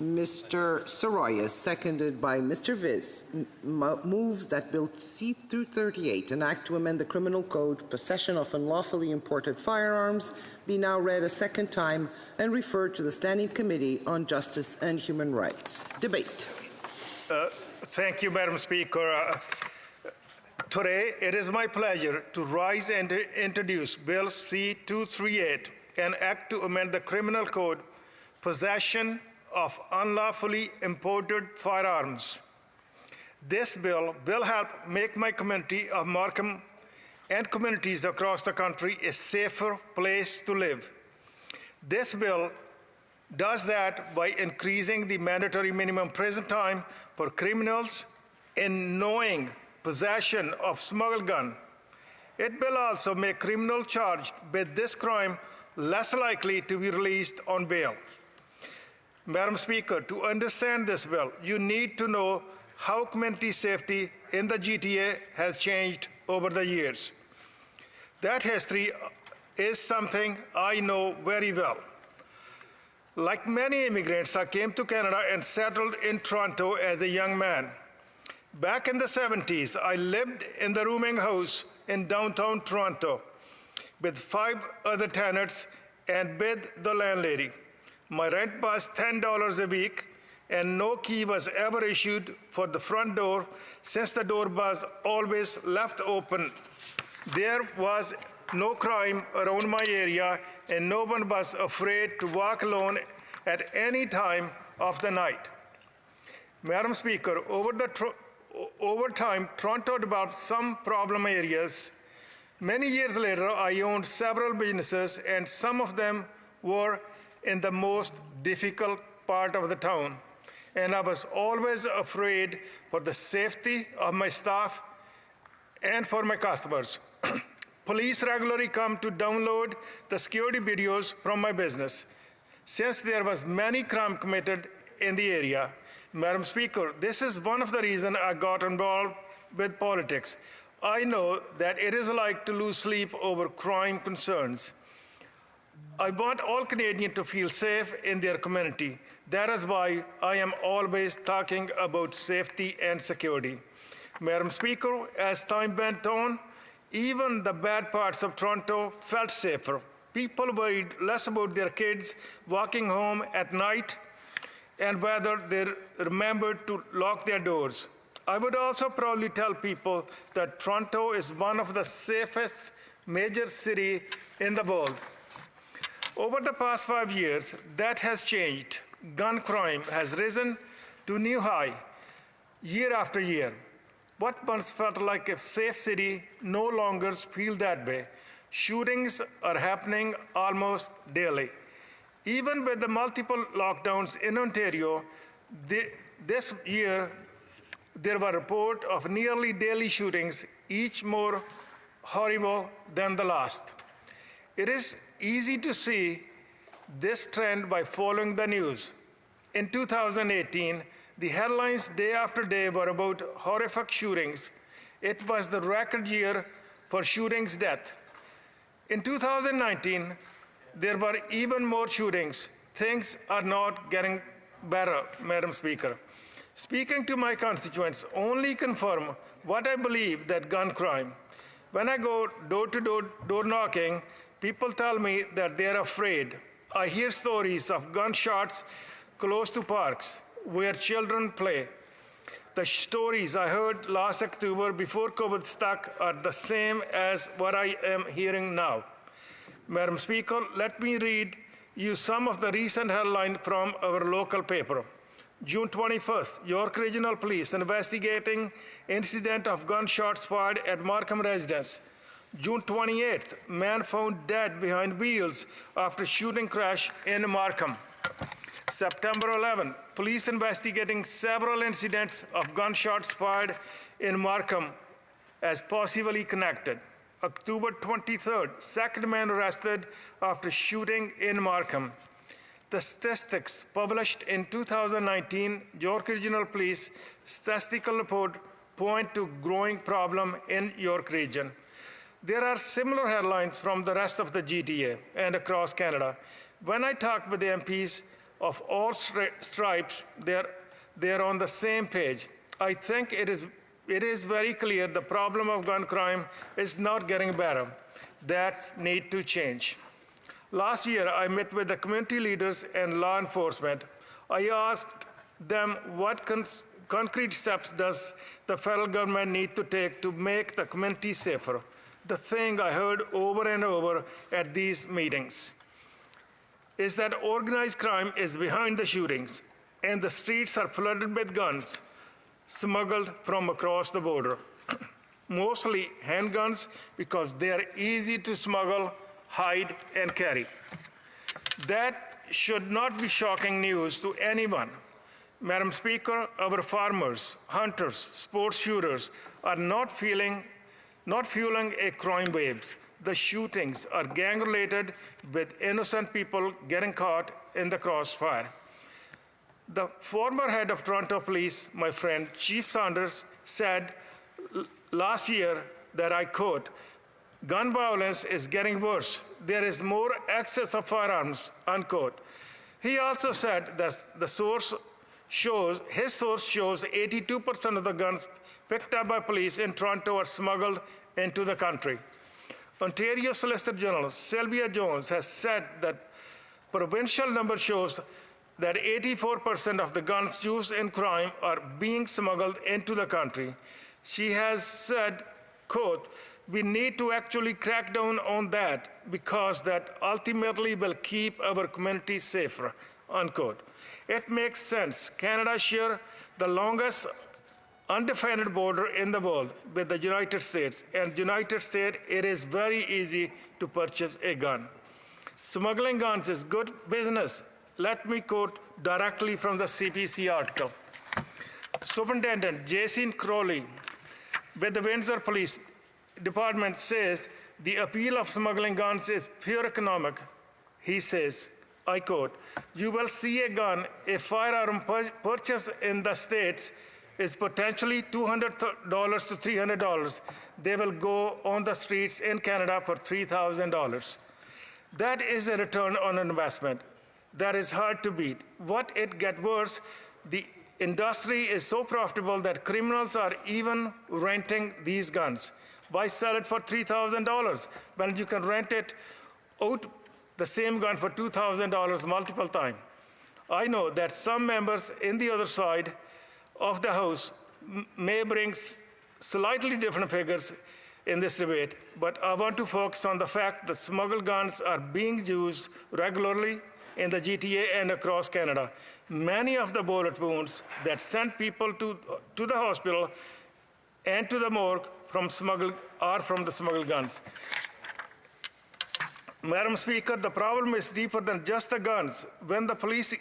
Mr. Saroya, seconded by Mr. Viz, moves that Bill C-238, an act to amend the Criminal Code, possession of unlawfully imported firearms, be now read a second time and referred to the Standing Committee on Justice and Human Rights. Debate. Thank you, Madam Speaker. Today, it is my pleasure to rise and introduce Bill C-238, an act to amend the Criminal Code, possession of unlawfully imported firearms. This bill will help make my community of Markham and communities across the country a safer place to live. This bill does that by increasing the mandatory minimum prison time for criminals in knowing possession of smuggled gun. It will also make criminals charged with this crime less likely to be released on bail. Madam Speaker, to understand this bill, you need to know how community safety in the GTA has changed over the years. That history is something I know very well. Like many immigrants, I came to Canada and settled in Toronto as a young man. Back in the 70s, I lived in the rooming house in downtown Toronto with 5 other tenants and with the landlady. My rent was $10 a week, and no key was ever issued for the front door since the door was always left open. There was no crime around my area, and no one was afraid to walk alone at any time of the night. Madam Speaker, over time, Toronto developed some problem areas. Many years later, I owned several businesses, and some of them were in the most difficult part of the town. And I was always afraid for the safety of my staff and for my customers. Police regularly come to download the security videos from my business. Since there was many crime committed in the area, Madam Speaker, this is one of the reasons I got involved with politics. I know that it is like to lose sleep over crime concerns. I want all Canadians to feel safe in their community. That is why I am always talking about safety and security. Madam Speaker, as time went on, even the bad parts of Toronto felt safer. People worried less about their kids walking home at night and whether they remembered to lock their doors. I would also proudly tell people that Toronto is one of the safest major cities in the world. Over the past 5 years, that has changed. Gun crime has risen to new high year after year. What once felt like a safe city no longer feels that way. Shootings are happening almost daily. Even with the multiple lockdowns in Ontario, this year there were reports of nearly daily shootings, each more horrible than the last. It is easy to see this trend by following the news. In 2018, the headlines day after day were about horrific shootings. It was the record year for shootings death. In 2019, there were even more shootings. Things are not getting better, Madam Speaker. Speaking to my constituents only confirm what I believe, that gun crime. When I go door knocking, people tell me that they're afraid. I hear stories of gunshots close to parks where children play. The stories I heard last October before COVID struck are the same as what I am hearing now. Madam Speaker, let me read you some of the recent headlines from our local paper. June 21st, York Regional Police investigating incident of gunshots fired at Markham residence. June 28th, man found dead behind wheels after shooting crash in Markham. September 11, police investigating several incidents of gunshots fired in Markham as possibly connected. October 23rd, second man arrested after shooting in Markham. The statistics published in 2019 York Regional Police statistical report point to growing problem in York region. There are similar headlines from the rest of the GTA and across Canada. When I talk with the MPs, of all stripes, they're on the same page. I think it is very clear the problem of gun crime is not getting better. That needs to change. Last year, I met with the community leaders and law enforcement. I asked them what concrete steps does the federal government need to take to make the community safer. The thing I heard over and over at these meetings is that organized crime is behind the shootings, and the streets are flooded with guns smuggled from across the border. Mostly handguns because they are easy to smuggle, hide, and carry. That should not be shocking news to anyone. Madam Speaker, our farmers, hunters, sports shooters are not fueling a crime wave. The shootings are gang-related, with innocent people getting caught in the crossfire. The former head of Toronto Police, my friend Chief Saunders, said last year that, I quote, "Gun violence is getting worse. There is more access of firearms," unquote. He also said that his source shows 82% of the guns picked up by police in Toronto are smuggled into the country. Ontario Solicitor General Sylvia Jones has said that provincial number shows that 84% of the guns used in crime are being smuggled into the country. She has said, quote, "We need to actually crack down on that because that ultimately will keep our communities safer," unquote. It makes sense. Canada shares the longest undefended border in the world with the United States. And United States, it is very easy to purchase a gun. Smuggling guns is good business. Let me quote directly from the CPC article. Superintendent Jason Crowley with the Windsor Police Department says the appeal of smuggling guns is pure economic. He says, I quote, "You will see a gun, a firearm purchased in the States is potentially $200 to $300. They will go on the streets in Canada for $3,000. That is a return on investment. That is hard to beat. What it gets worse, the industry is so profitable that criminals are even renting these guns. Why sell it for $3,000 when you can rent it out, the same gun, for $2,000 multiple times? I know that some members in the other side of the House may bring slightly different figures in this debate, but I want to focus on the fact that smuggled guns are being used regularly in the GTA and across Canada. Many of the bullet wounds that send people to the hospital and to the morgue are from the smuggled guns. Madam Speaker, the problem is deeper than just the guns. When the police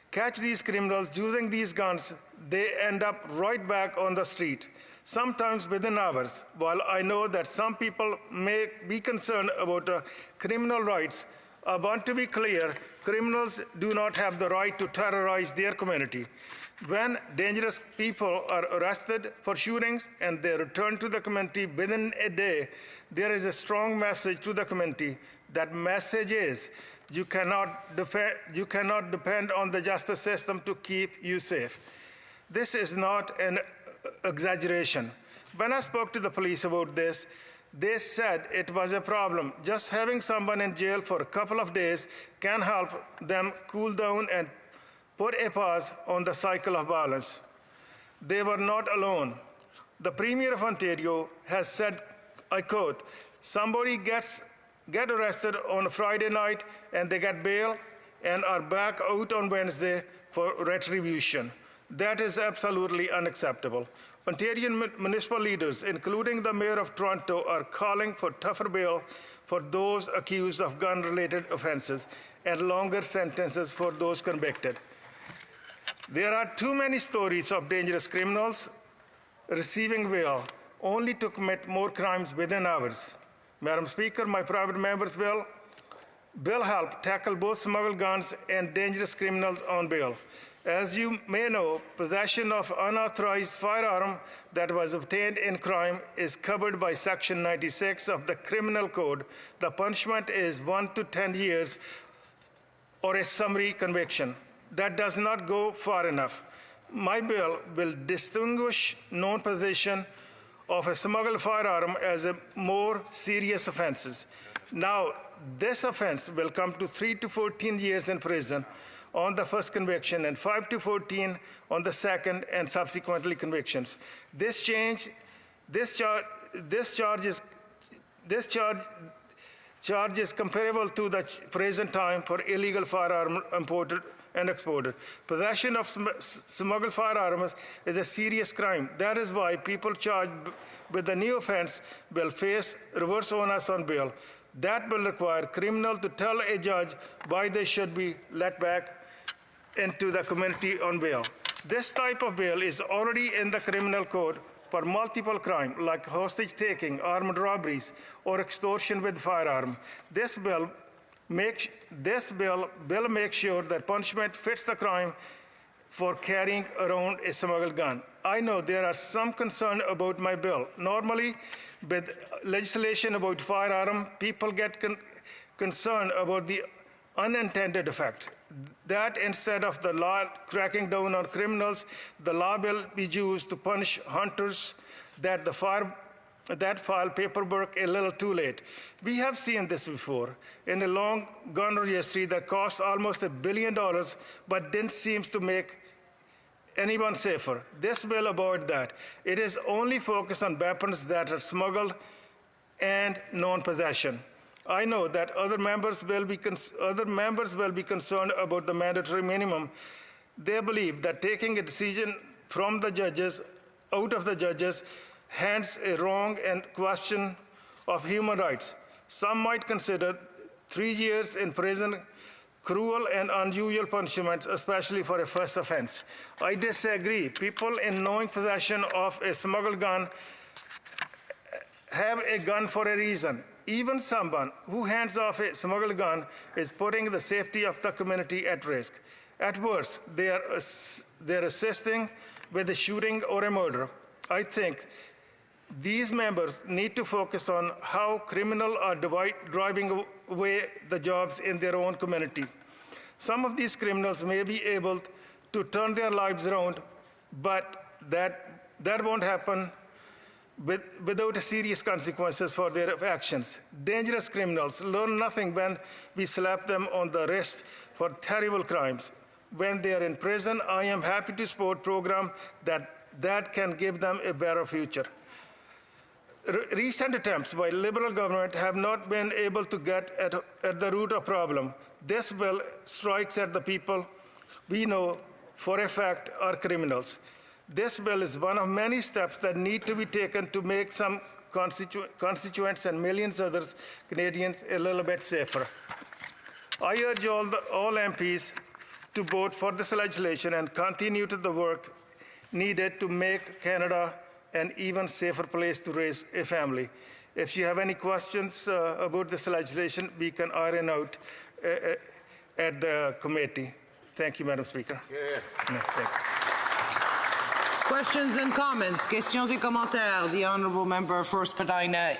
catch these criminals using these guns, they end up right back on the street, sometimes within hours. While I know that some people may be concerned about criminal rights, I want to be clear, criminals do not have the right to terrorize their community. When dangerous people are arrested for shootings and they return to the community within a day, there is a strong message to the community. That message is, you cannot depend on the justice system to keep you safe. This is not an exaggeration. When I spoke to the police about this, they said it was a problem. Just having someone in jail for a couple of days can help them cool down and put a pause on the cycle of violence. They were not alone. The Premier of Ontario has said, I quote, "Somebody get arrested on a Friday night and they get bail and are back out on Wednesday for retribution. That is absolutely unacceptable." Ontarian municipal leaders, including the Mayor of Toronto, are calling for tougher bail for those accused of gun-related offenses and longer sentences for those convicted. There are too many stories of dangerous criminals receiving bail only to commit more crimes within hours. Madam Speaker, my private member's bill help tackle both smuggled guns and dangerous criminals on bail. As you may know, possession of unauthorized firearm that was obtained in crime is covered by Section 96 of the Criminal Code. The punishment is 1 to 10 years or a summary conviction. that does not go far enough. My bill will distinguish non-possession of a smuggled firearm as a more serious offense. Now, this offense will come to 3 to 14 years in prison on the first conviction and 5 to 14 on the second and subsequently convictions. This charge is comparable to the prison time for illegal firearm imported and exported. Possession of smuggled firearms is a serious crime. That is why people charged with the new offense will face reverse onus on bail. That will require criminals to tell a judge why they should be let back into the community on bail. This type of bail is already in the criminal code for multiple crimes like hostage taking, armed robberies, or extortion with firearm. This bill makes sure that punishment fits the crime for carrying around a smuggled gun. I know there are some concern about my bill. Normally, with legislation about firearm, people get concerned about the unintended effect. That instead of the law cracking down on criminals, the law will be used to punish hunters that file paperwork a little too late. We have seen this before in a long gun registry that cost almost $1 billion, but didn't seem to make anyone safer. This will avoid that. It is only focused on weapons that are smuggled and non-possession. I know that other members will be concerned about the mandatory minimum. They believe that taking a decision from the judges, out of the judges, hands a wrong and question of human rights. Some might consider 3 years in prison cruel and unusual punishment, especially for a first offense. I disagree. People in knowing possession of a smuggled gun have a gun for a reason. Even someone who hands off a smuggled gun is putting the safety of the community at risk. At worst, they're assisting with a shooting or a murder. I think these members need to focus on how criminals are driving away the jobs in their own community. Some of these criminals may be able to turn their lives around, but that won't happen without serious consequences for their actions. Dangerous criminals learn nothing when we slap them on the wrist for terrible crimes. When they are in prison, I am happy to support programs that can give them a better future. Recent attempts by Liberal government have not been able to get at the root of problem. This bill strikes at the people we know for a fact are criminals. This bill is one of many steps that need to be taken to make some constituents and millions of others Canadians a little bit safer. I urge all MPs to vote for this legislation and continue to the work needed to make Canada an even safer place to raise a family. If you have any questions about this legislation, we can iron out at the committee. Thank you, Madam Speaker. Yeah. No, thank you. Questions and comments, questions et commentaires. The Honourable Member for Spadina.